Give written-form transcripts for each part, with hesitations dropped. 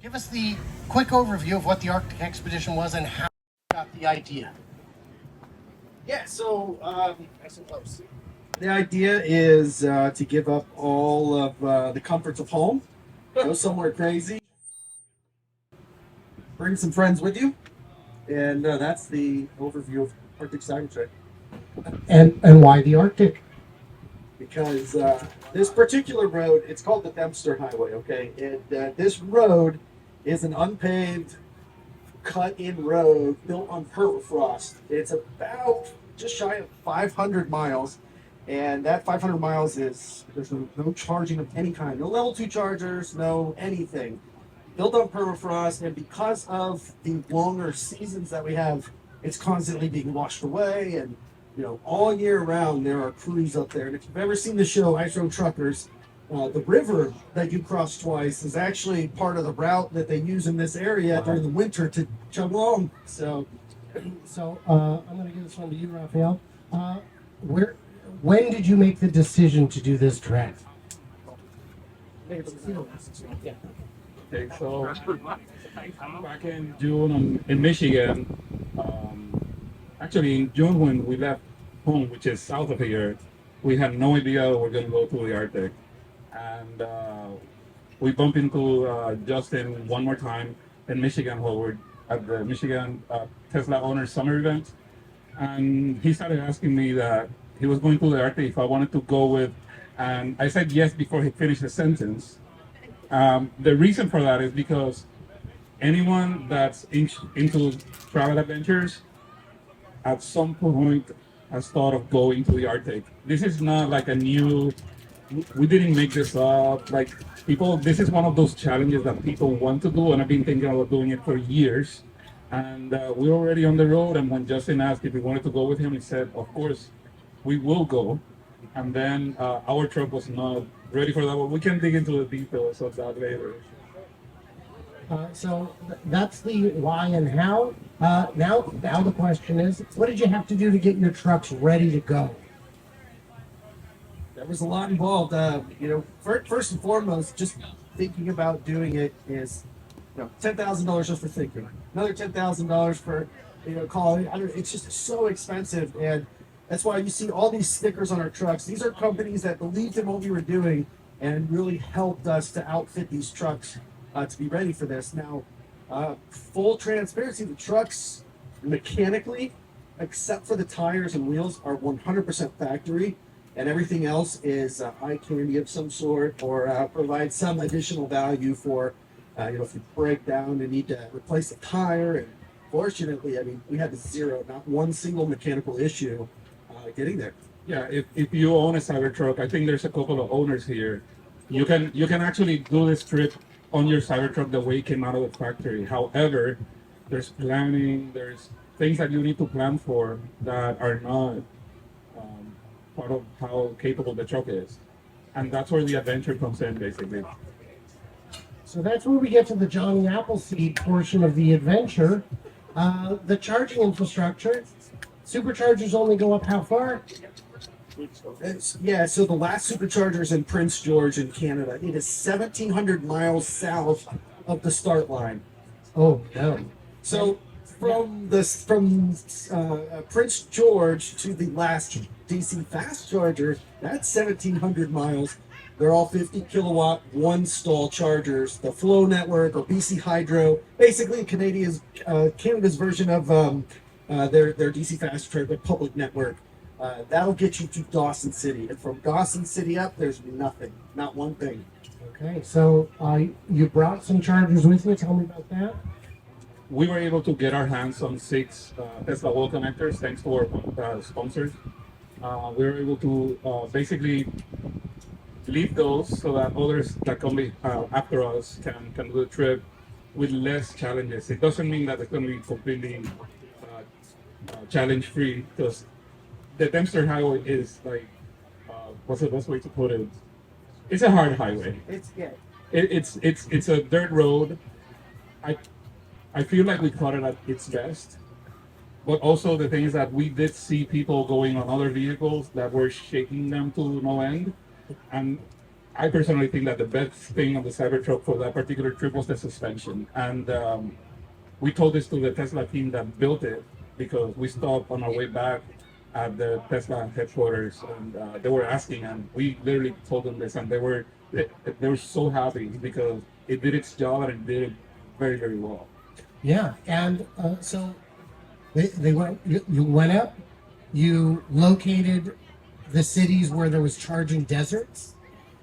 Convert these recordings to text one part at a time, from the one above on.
Give us the quick overview of what the Arctic expedition was and how you got the idea. Yeah, the idea is to give up all of the comforts of home, go somewhere crazy, bring some friends with you, and that's the overview of Arctic Cybertruck. And why the Arctic? Because this particular road, it's called the Dempster Highway, okay? And this road is an unpaved, cut-in road built on permafrost. It's about just shy of 500 miles, and that 500 miles there's no charging of any kind, no level 2 chargers, no anything. Built on permafrost, and because of the longer seasons that we have, it's constantly being washed away, and all year round there are crews up there. And if you've ever seen the show Ice Road Truckers, the river that you cross twice is actually part of the route that they use in this area during the winter to chug along. So I'm going to give this one to you, Raphael. When did you make the decision to do this trek? Okay, so back in June in Michigan, actually in June when we left home, which is south of here, we had no idea we were going to go to the Arctic. And we bumped into Justin one more time in Michigan while we're at the Michigan Tesla Owners Summer event. And he started asking me that he was going to the Arctic if I wanted to go with, and I said yes before he finished the sentence. The reason for that is because anyone that's into travel adventures at some point has thought of going to the Arctic. This is not like we didn't make this up. Like this is one of those challenges that people want to do, and I've been thinking about doing it for years. And we're already on the road, and when Justin asked if we wanted to go with him, he said, of course, we will go. And then our truck was not ready for that, but we can dig into the details of that later. That's the why and how. Now the question is, what did you have to do to get your trucks ready to go? There was a lot involved. First and foremost, just thinking about doing it is, $10,000 just for thinking. Another $10,000 for, calling. It's just so expensive, and that's why you see all these stickers on our trucks. These are companies that believed in what we were doing and really helped us to outfit these trucks to be ready for this. Now, full transparency, the trucks mechanically, except for the tires and wheels, are 100% factory, and everything else is eye candy of some sort, or provide some additional value for, if you break down and need to replace a tire. And fortunately, we had not one single mechanical issue getting there. Yeah, if you own a Cybertruck, I think there's a couple of owners here. You can actually do this trip on your Cybertruck the way it came out of the factory. However, there's planning, there's things that you need to plan for that are not part of how capable the truck is. And that's where the adventure comes in, basically. So that's where we get to the Johnny Appleseed portion of the adventure. The charging infrastructure. Superchargers only go up how far? So the last supercharger is in Prince George in Canada. It is 1,700 miles south of the start line. Oh, no. So from Prince George to the last DC fast charger, that's 1,700 miles. They're all 50 kilowatt, one stall chargers. The Flow Network, or BC Hydro, basically Canada's version of their DC fast charger public network. That'll get you to Dawson City, and from Dawson City up, there's nothing, not one thing. Okay, so you brought some chargers with you. Tell me about that. We were able to get our hands on 6 Tesla wall connectors thanks to our sponsors. We were able to basically leave those so that others that come after us can do the trip with less challenges. It doesn't mean that it's going to be completely challenge free, because the Dempster Highway is like, what's the best way to put it? It's a hard highway. It's a dirt road. I feel like we caught it at its best, but also the thing is that we did see people going on other vehicles that were shaking them to no end, and I personally think that the best thing on the Cybertruck for that particular trip was the suspension. And we told this to the Tesla team that built it because we stopped on our way back at the Tesla headquarters, and they were asking, and we literally told them this, and they were so happy because it did its job and it did it very, very well. Yeah, and so they went. You went up. You located the cities where there was charging deserts.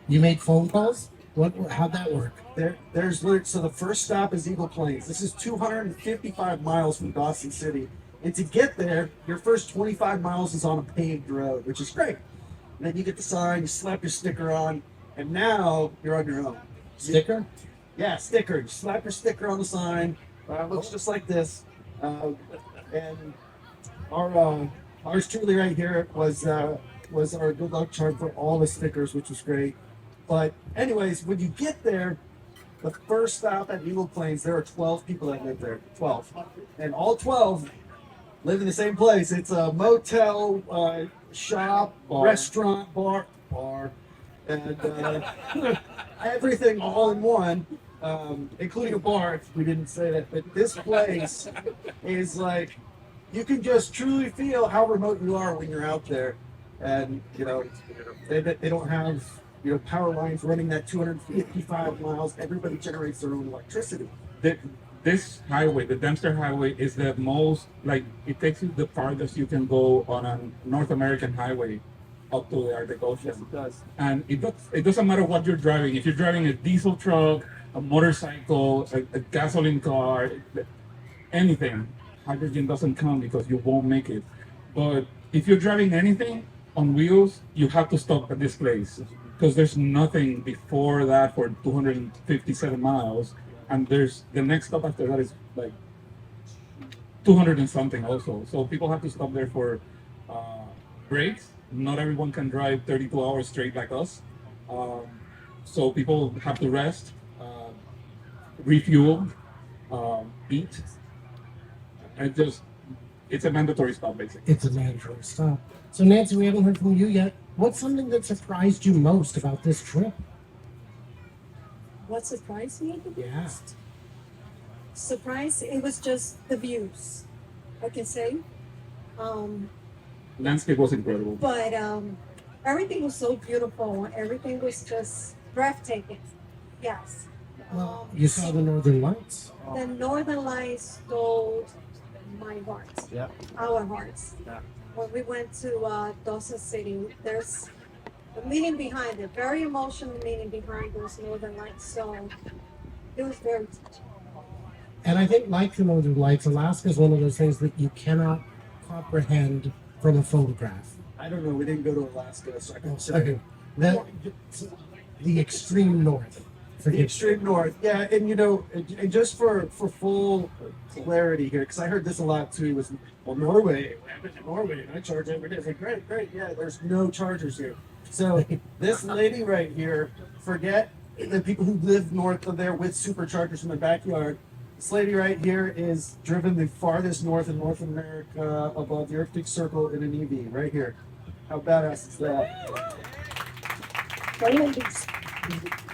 You made phone calls. How'd that work? So the first stop is Eagle Plains. This is 255 miles from Dawson City. And to get there, your first 25 miles is on a paved road, which is great. And then you get the sign, you slap your sticker on, and now you're on your own. Sticker? Yeah, sticker. You slap your sticker on the sign. It looks just like this. And ours truly right here was our good luck charm for all the stickers, which was great. But anyways, when you get there, the first stop at Eagle Plains, there are 12 people that live there. 12. And all 12 live in the same place. It's a motel, shop, restaurant, bar, and everything all in one, including a bar, if we didn't say that. But this place is like, you can just truly feel how remote you are when you're out there. And, they don't have, power lines running that 255 miles. Everybody generates their own electricity. This highway, the Dempster highway, is the most, like, it takes you the farthest you can go on a North American highway up to the Arctic Ocean. Yes, it does. And it doesn't matter what you're driving. If you're driving a diesel truck, a motorcycle, a gasoline car, anything, hydrogen doesn't count because you won't make it. But if you're driving anything on wheels, you have to stop at this place because there's nothing before that for 257 miles. And there's the next stop after that is like 200 and something also. So people have to stop there for breaks. Not everyone can drive 32 hours straight like us. So people have to rest, refuel, eat. And it's a mandatory stop basically. It's a mandatory stop. So Nancy, we haven't heard from you yet. What's something that surprised you most about this trip? What surprised me the Yeah. most? Surprised, it was just the views, I can say. Landscape was incredible. But everything was so beautiful. Everything was just breathtaking. Yes. Well, you saw the Northern Lights. The Northern Lights stole my heart, Yeah. our hearts. Yeah. When we went to Dawson City, there's a meaning behind it, very emotional meaning behind those Northern Lights. So it was very touching. And I think, like the Northern Lights, Alaska is one of those things that you cannot comprehend from a photograph. I don't know. We didn't go to Alaska, so I Oh, can say. sorry. The extreme north. The Forgive me. extreme north, yeah, and just for full clarity here, because I heard this a lot too, was, well, Norway, I've been to Norway, and I charge every day. It's like, great, yeah, there's no chargers here. So this lady right here, forget the people who live north of there with superchargers in their backyard. This lady right here is driven the farthest north in North America above the Arctic Circle in an EV, right here. How badass is that?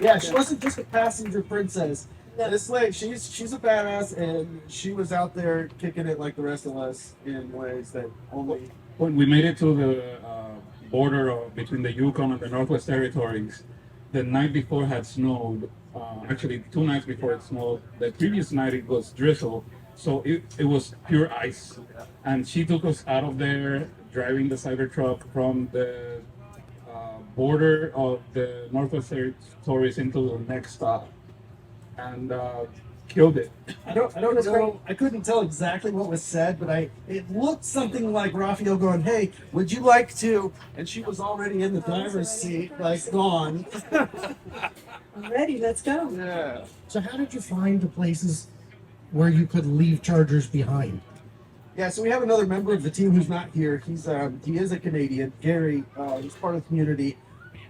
Yeah, she wasn't just a passenger princess. No. This lady, she's a badass, and she was out there kicking it like the rest of us in ways that only. When we made it to the border between the Yukon and the Northwest Territories, the night before had snowed. Actually, 2 nights before it snowed. The previous night it was drizzle, so it was pure ice. And she took us out of there, driving the Cybertruck from the border of the Northwest Territories into the next stop, and killed it. I don't know. I couldn't tell exactly what was said, but it looked something like Raphael going, "Hey, would you like to?" And she was already in the driver's seat, like gone. I'm ready, let's go. Yeah. So how did you find the places where you could leave chargers behind? Yeah, so we have another member of the team who's not here. He is a Canadian, Gary. He's part of the community.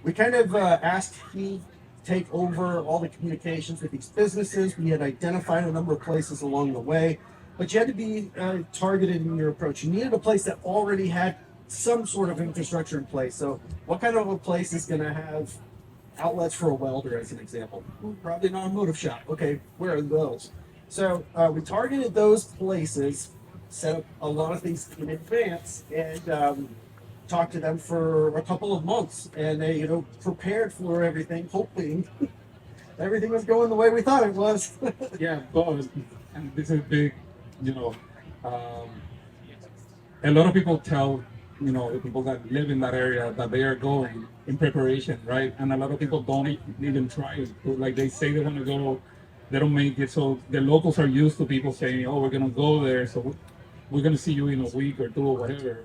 We kind of asked he take over all the communications with these businesses. We had identified a number of places along the way, but you had to be targeted in your approach. You needed a place that already had some sort of infrastructure in place. So what kind of a place is going to have outlets for a welder, as an example. Probably an automotive shop. Okay, where are those? So we targeted those places, set up a lot of things in advance, and talked to them for a couple of months, and they, prepared for everything, hoping everything was going the way we thought it was. Yeah, but and this is big, you know, um, a lot of people tell, the people that live in that area that they are going in preparation, right? And a lot of people don't even try it. Like they say they want to go, they don't make it. So the locals are used to people saying, "Oh, we're gonna go there, so we're gonna see you in a week or two or whatever."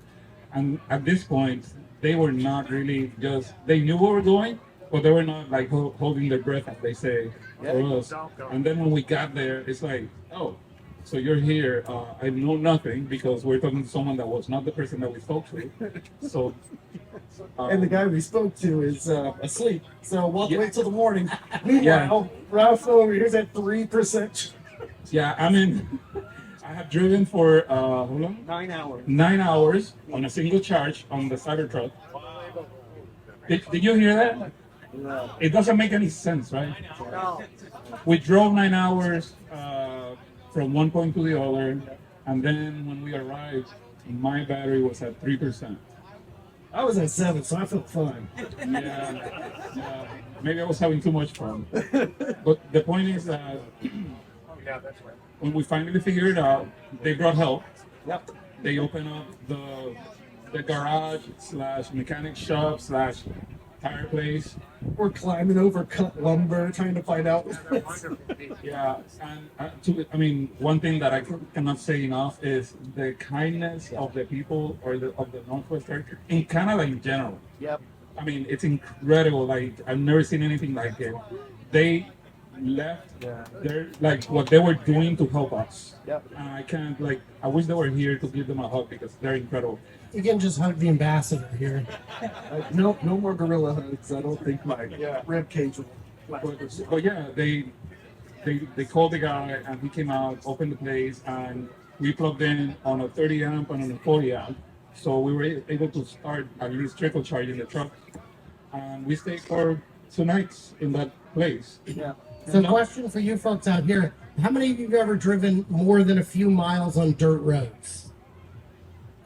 And at this point, they were not really just, they knew where we're going, but they were not like holding their breath, as they say, for us. And then when we got there, it's like, oh, so you're here. I know nothing because we're talking to someone that was not the person that we spoke to. So, And the guy we spoke to is asleep, so we'll have to Yeah. wait till the morning. Meanwhile, Ralph over here's at 3%. yeah, I mean, I have driven for, how long? 9 hours. 9 hours on a single charge on the Cybertruck. Did you hear that? Yeah. It doesn't make any sense, right? No. We drove 9 hours from one point to the other, and then when we arrived, my battery was at 3%. I was at 7, so I felt fine. Yeah, maybe I was having too much fun. But the point is that when we finally figured it out, they brought help. Yep. They opened up the garage slash mechanic shop slash tire place. We're climbing over cut lumber, trying to find out. Yeah, and I mean, one thing that I cannot say enough is the kindness of the people of the Northwest territory in Canada in general. Yep. I mean, it's incredible. Like I've never seen anything like it. They left their like what they were doing to help us. Yep. And I can't like. I wish they were here to give them a hug because they're incredible. You can just hug the ambassador here. No more gorilla hugs. I don't think my rib cage will. But yeah, they called the guy and he came out, opened the place, and we plugged in on a 30 amp and on a 40 amp. So we were able to start at least trickle charging the truck. And we stayed for 2 nights in that place. Yeah. So, question for you folks out here: how many of you have ever driven more than a few miles on dirt roads?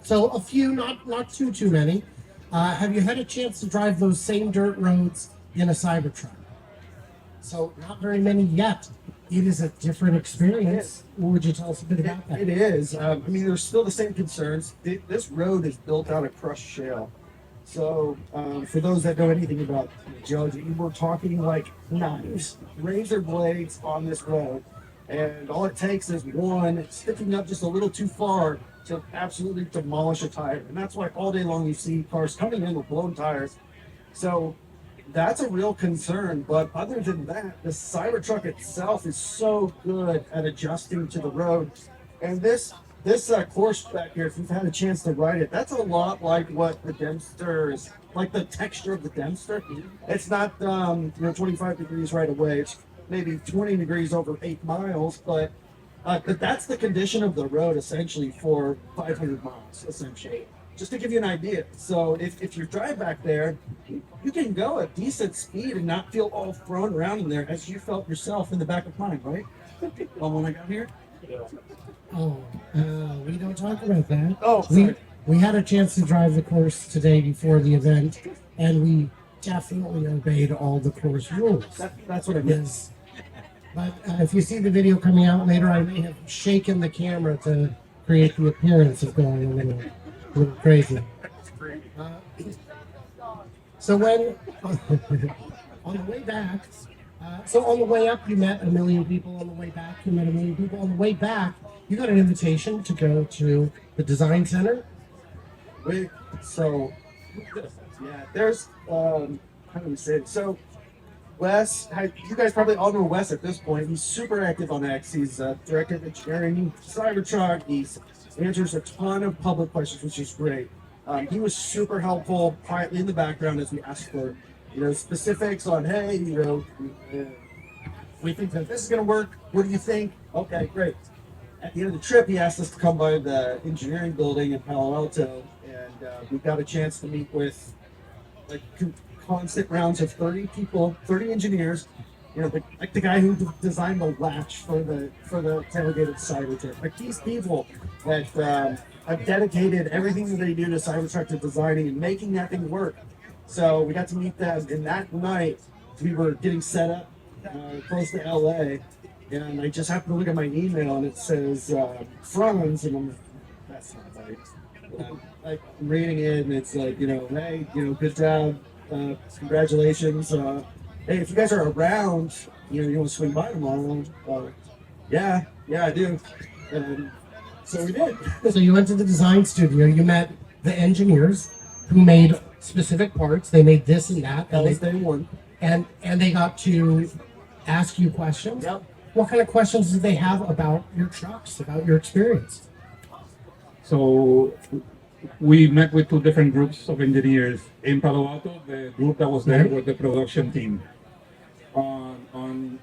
So a few, not too many. Have you had a chance to drive those same dirt roads in a Cybertruck? So not very many yet. It is a different experience. What would you tell us a bit about that? It is. I mean, there's still the same concerns. This road is built out of crushed shale. So, for those that know anything about geology, we're talking like knives, razor blades on this road. And all it takes is one sticking up just a little too far to absolutely demolish a tire. And that's why all day long you see cars coming in with blown tires. So that's a real concern. But other than that, the Cybertruck itself is so good at adjusting to the road. And this course back here, if you've had a chance to ride it, that's a lot like what the Dempster is, like the texture of the Dempster. It's not 25 degrees right away. It's maybe 20 degrees over 8 miles, but that's the condition of the road essentially for 500 miles, essentially. Just to give you an idea. So if you drive back there, you can go at decent speed and not feel all thrown around in there as you felt yourself in the back of mine, right? When I got here? Oh, we don't talk about that. Oh, sorry. We had a chance to drive the course today before the event, and we definitely obeyed all the course rules. That's what I meant. Yes. But if you see the video coming out later, I may have shaken the camera to create the appearance of going a little crazy. So when on the way back, so on the way up you met a million people. On the way back you met a million people. On the way back you got an invitation to go to the design center. There's how do we say it? So Wes, you guys probably all know Wes at this point. He's super active on X. He's director of engineering, Cybertruck. He answers a ton of public questions, which is great. He was super helpful, quietly in the background as we asked for, specifics on, hey, we think that this is going to work. What do you think? Okay, great. At the end of the trip, he asked us to come by the engineering building in Palo Alto, and we got a chance to meet with constant rounds of 30 people, 30 engineers. You know, like the guy who designed the latch for the tailgated Cybertruck. Like these people that have dedicated everything that they do to Cybertruck to designing and making that thing work. So we got to meet them, and that night we were getting set up close to LA, and I just happened to look at my email and it says Franz, and I'm like, that's not right. I'm reading it, and it's like, you know, hey, you know, good job, congratulations. Hey, if you guys are around, you know, you want to swing by tomorrow? Yeah, I do. And so we did. So you went to the design studio. You met the engineers who made specific parts. They made this and that, That and was day one. they got to ask you questions. Yep. What kind of questions did they have about your trucks, about your experience? So we met with two different groups of engineers. In Palo Alto, the group that was there was the production team. On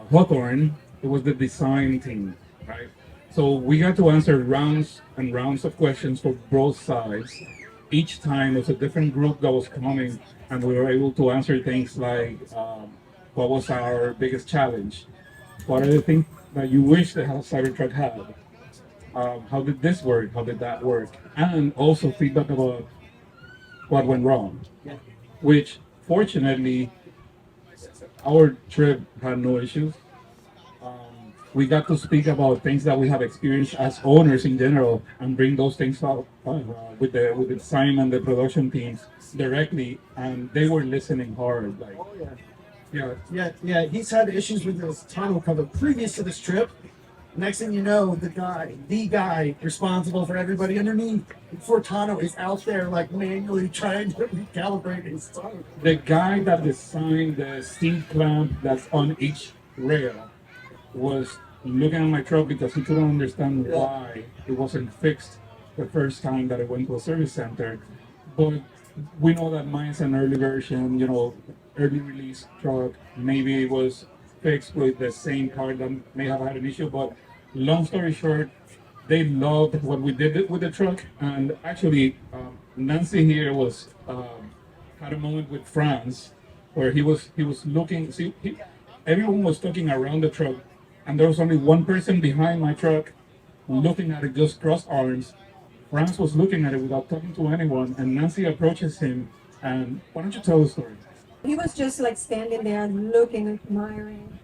Hawthorne, it was the design team, right? So we got to answer rounds and rounds of questions for both sides. Each time was a different group that was coming, and we were able to answer things like, what was our biggest challenge? What are the things that you wish the Cybertruck had? How did this work? How did that work? And also feedback about what went wrong. Yeah. Which, fortunately, our trip had no issues. We got to speak about things that we have experienced as owners in general, and bring those things up with the design and the production teams directly, and they were listening hard. Like, Oh yeah. Yeah. He's had issues with his tonneau cover previous to this trip. Next thing you know, the guy responsible for everybody underneath for tonneau is out there like manually trying to recalibrate his tonneau. the guy that designed the seat clamp that's on each rail was looking at my truck because he couldn't understand why it wasn't fixed the first time that I went to a service center. But we know that mine's an early version, you know, early release truck. Maybe it was fixed with the same part that may have had an issue. But long story short, they loved what we did with the truck. And actually, Nancy here was had a moment with Franz where he was looking. See, everyone was talking around the truck, and there was only one person behind my truck looking at it, just crossed arms. Franz was looking at it without talking to anyone, and Nancy approaches him. And why don't you tell the story? He was just like standing there looking, admiring.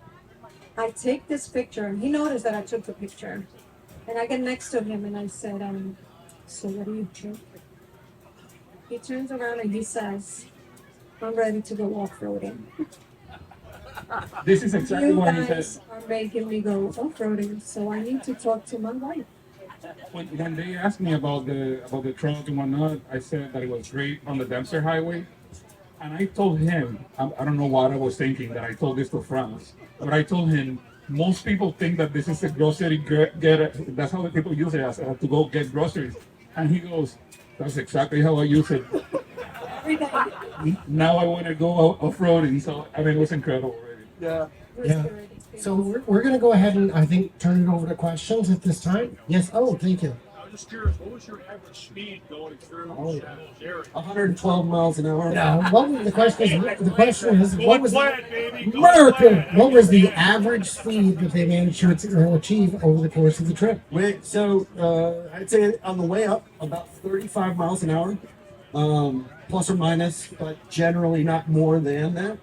I take this picture, and he noticed that I took the picture. And I get next to him and I said, so what do you think? He turns around and he says, I'm ready to go off-roading. This is exactly You what he guys said. are making me go off-roading, so I need to talk to my wife. When they asked me about the truck and whatnot, I said that it was great on the Dempster highway. And I told him, I don't know what I was thinking that I told this to Franz, but I told him, most people think that this is a grocery that's how the people use it, as to go get groceries. And he goes, that's exactly how I use it. Every day. Now I want to go off-roading. So, I mean, it was incredible already. Yeah. It was Yeah. good. So we're going to go ahead and I think turn it over to questions at this time. Yes. Oh, thank you. I was just curious, what was your average speed going through Oh, those areas? 112 miles an hour. Now, the question is, what was Flat, baby. Go America? flat. What was the average speed that they managed to achieve over the course of the trip? So I'd say on the way up, about 35 miles an hour, plus or minus, but generally not more than that.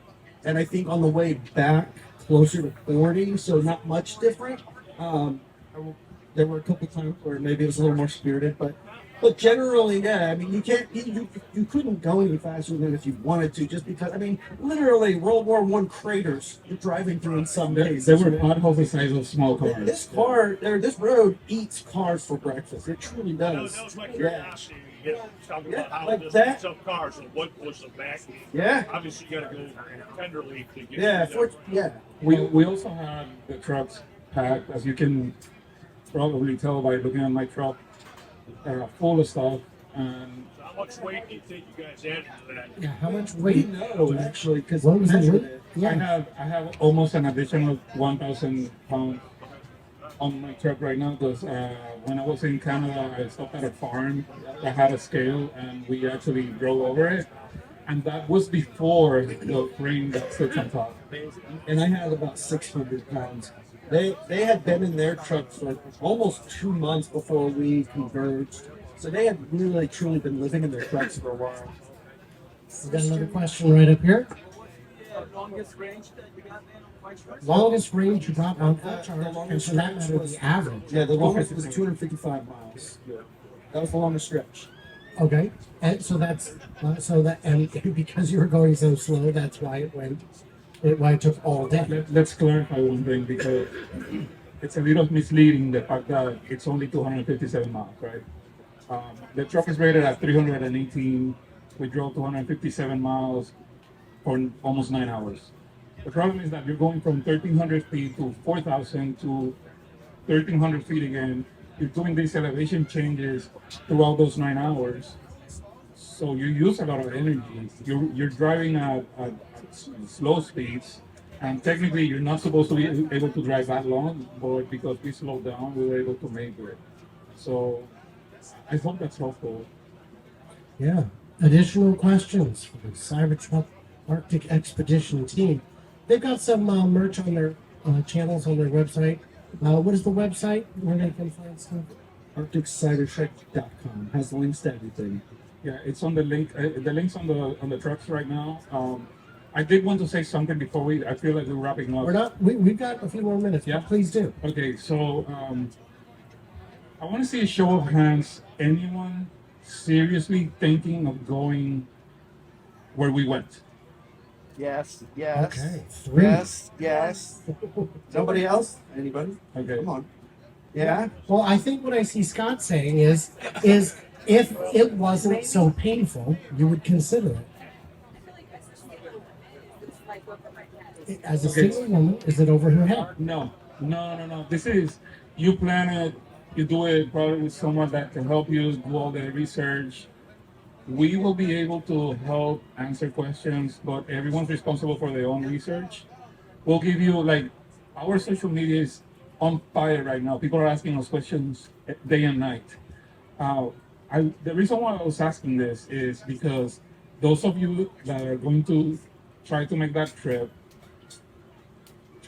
And I think on the way back, closer to 40, so not much different. There were a couple times where maybe it was a little more spirited, but generally, yeah. I mean, you couldn't go any faster than if you wanted to, just because. I mean, literally, World War I craters you're driving through in some days. There were potholes the size of small cars. This road eats cars for breakfast. It truly That does. was my Yeah, curiosity. You know, talking Yeah, about how like this that. eats up cars, and what was the back? yeah, Obviously, you got to go tenderly to get yeah. through Yeah. We also had the trucks packed, as you can probably tell by looking at my truck, full of stuff. And that. How much weight do you think you guys added to that? Yeah. How much We weight? know actually because What we was the measured weight? it. Yeah. I have almost an additional 1,000 pounds on my truck right now because when I was in Canada, I stopped at a farm that had a scale, and we actually drove over it. And that was before the frame that sits on top. And I had about 600 pounds. They had been in their truck for almost 2 months before we converged. So they had really truly been living in their trucks for a while. We got another question right up here. Longest range that you got Longest range you got on that chart, The and longest for that stretch matter, was- the average. Yeah, the longest was 255 miles. That was the longest stretch. Okay, and so that's and because you were going so slow, that's why why it took all day. Let's clarify one thing because it's a little misleading the fact that it's only 257 miles, right? The truck is rated at 318. We drove 257 miles for almost 9 hours. The problem is that you're going from 1,300 feet to 4,000 to 1,300 feet again. You're doing these elevation changes throughout those 9 hours. So you use a lot of energy. You're driving at slow speeds, and technically you're not supposed to be able to drive that long, but because we slowed down, we were able to make it. So I hope that's helpful. Yeah. Additional questions for the Cybertruck Arctic Expedition team. They've got some merch on their channels on their website. What is the website where they can find stuff? ArcticCybertruck.com has links to everything. Yeah, it's on the link. The links on the trucks right now. I did want to say something before I feel like we're wrapping up. We're not. We've got a few more minutes. Yeah. But please do. Okay, so I want to see a show of hands. Anyone seriously thinking of going where we went? Yes, yes. Okay. 3. Yes, yes. Nobody else? Anybody? Okay. Come on. Yeah? Well, I think what I see Scott saying is if it wasn't so painful, you would consider it. As a Okay. single woman, is it over her head? No. This is you plan it. You do it probably with someone that can help you do all the research. We will be able to help answer questions, but everyone's responsible for their own research. We'll give you like our social media is on fire right now. People are asking us questions day and night. The reason why I was asking this is because those of you that are going to try to make that trip,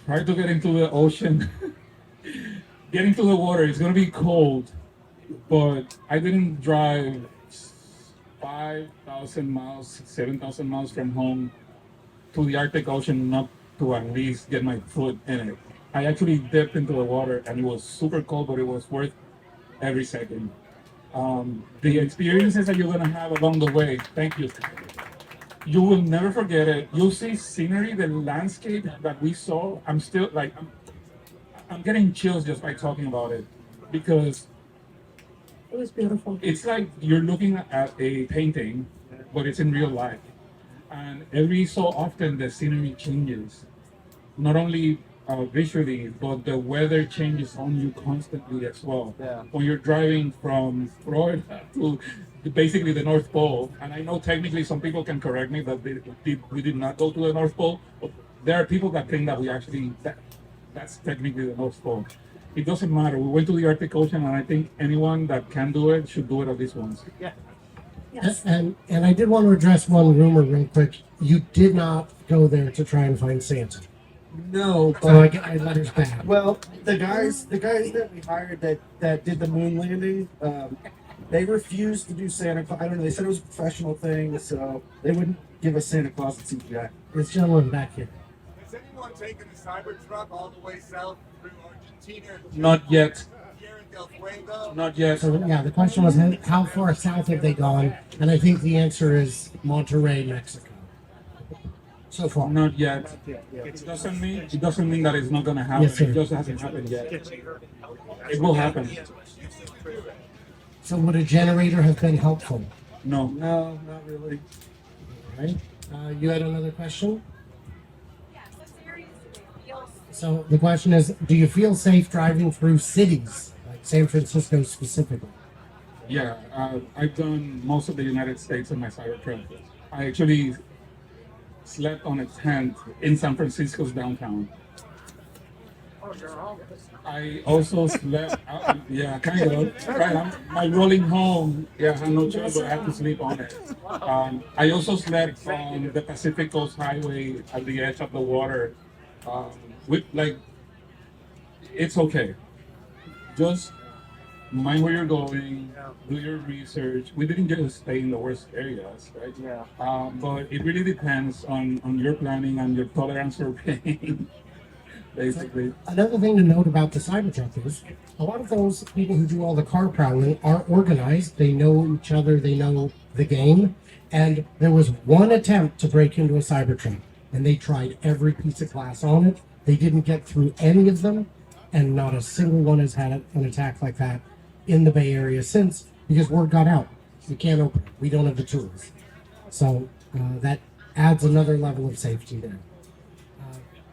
try to get into the ocean, get into the water. It's going to be cold, but I didn't drive 5,000 miles, 7,000 miles from home to the Arctic Ocean not to at least get my foot in it. I actually dipped into the water and it was super cold, but it was worth every second. The experiences that you're gonna have along the way, thank you. You will never forget it. You'll see scenery, the landscape that we saw. I'm getting chills just by talking about it because It was beautiful. it's like you're looking at a painting, but it's in real life. And every so often the scenery changes, not only visually, but the weather changes on you constantly as well. Yeah. When you're driving from Florida to basically the North Pole, and I know technically some people can correct me that we did not go to the North Pole, but there are people that think that we actually, that's technically the North Pole. It doesn't matter. We went to the Arctic Ocean, and I think anyone that can do it should do it at least once. Yeah. Yes. And I did want to address one rumor real quick. You did not go there to try and find Santa. No, but So I get my letters back. well, the guys that we hired that did the moon landing, they refused to do Santa Claus. I don't know. They said it was a professional thing, so they wouldn't give us Santa Claus at CGI. This gentleman back here. Has anyone taken the Cybertruck all the way south through Argentina? Not yet. Tierra del Fuego? Not yet. So yeah, the question was how far south have they gone? And I think the answer is Monterrey, Mexico. So far. Not yet. It doesn't mean that it's not gonna happen. Yes, sir. It just hasn't happened yet. It will happen. So would a generator have been helpful? No. No, not really. Right? You had another question? So the question is, do you feel safe driving through cities, like San Francisco specifically? Yeah, I've done most of the United States in my Cybertruck. I actually slept on a tent in San Francisco's downtown. I also slept. Yeah, kind of. Right, my rolling home. Yeah, I had no choice, but I had to sleep on it. I also slept on the Pacific Coast Highway at the edge of the water. Um, with like, it's okay. Just mind where you're going, do your research. We didn't just stay in the worst areas, right? Yeah. But it really depends on your planning and your tolerance for pain, basically. Another thing to note about the Cybertruck is a lot of those people who do all the car prowling are organized. They know each other. They know the game. And there was one attempt to break into a Cybertruck, and they tried every piece of glass on it. They didn't get through any of them, and not a single one has had an attack like that in the Bay Area since, because word got out. We can't open it. We don't have the tools. So that adds another level of safety there.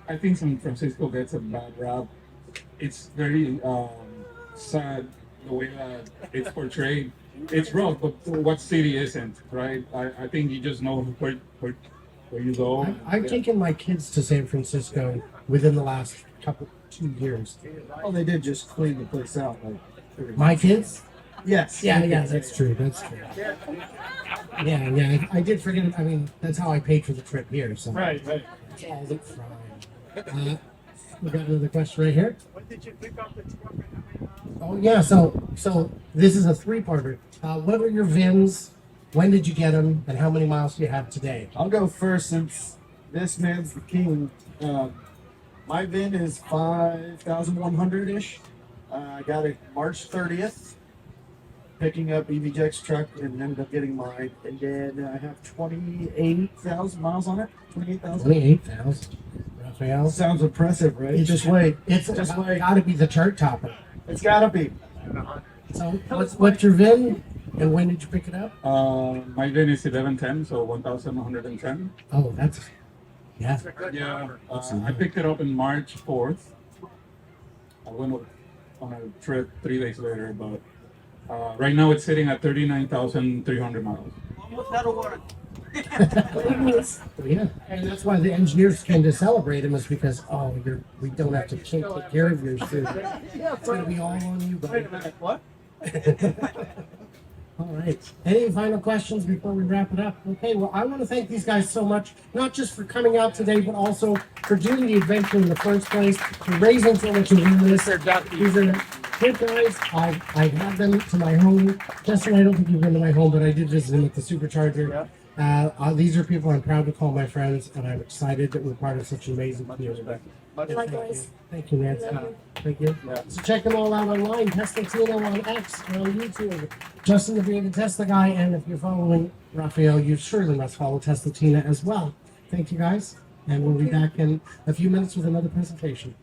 I think San Francisco gets a bad rap. It's very sad the way that it's portrayed. It's rough, but what city isn't, right? I think you just know where you go. I've taken my kids to San Francisco within the last 2 years. Oh, they did just clean the place out. Like, My kids? yes. Yeah, that's true. That's true. Yeah, I did forget. I mean, that's how I paid for the trip here. So Right. it's all the crime. We got another question right here. When did you pick up the truck? Oh yeah, so this is a three-parter. What are your VINs? When did you get them? And how many miles do you have today? I'll go first since this man's the king. My VIN is 5,100 ish. I got it March 30th, picking up EVJ's truck and ended up getting mine. And then I have 28,000 miles on it. 28,000. 28,000. Raphael. Sounds impressive, right? Just wait. It's Just wait. got to be the chart topper. It's gotta be. So what's your VIN? And when did you pick it up? My VIN is 1110, so 1110. Oh, that's yeah. Yeah, I picked it up in March 4th. I went on a trip 3 days later, but right now it's sitting at 39,300 miles. Yeah, and that's why the engineers came to celebrate him, is because we don't have to take care of yours too. It's gonna be all on you, buddy. Wait a minute. What? All right. Any final questions before we wrap it up? Okay. Well, I want to thank these guys so much, not just for coming out today, but also for doing the adventure in the first place, for raising so much awareness. These are good guys. I've had them to my home. Justin, I don't think you've been to my home, but I did visit them at the Supercharger. These are people I'm proud to call my friends, and I'm excited that we're part of such an amazing community. Likewise. Thank you, Nancy. Thank you. So check them all out online. Tesla Tino on X, on YouTube. Justin the Bearded Tesla Guy, and if you're following Raphael, you surely must follow Tesla Tina as well. Thank you guys, and we'll be back in a few minutes with another presentation.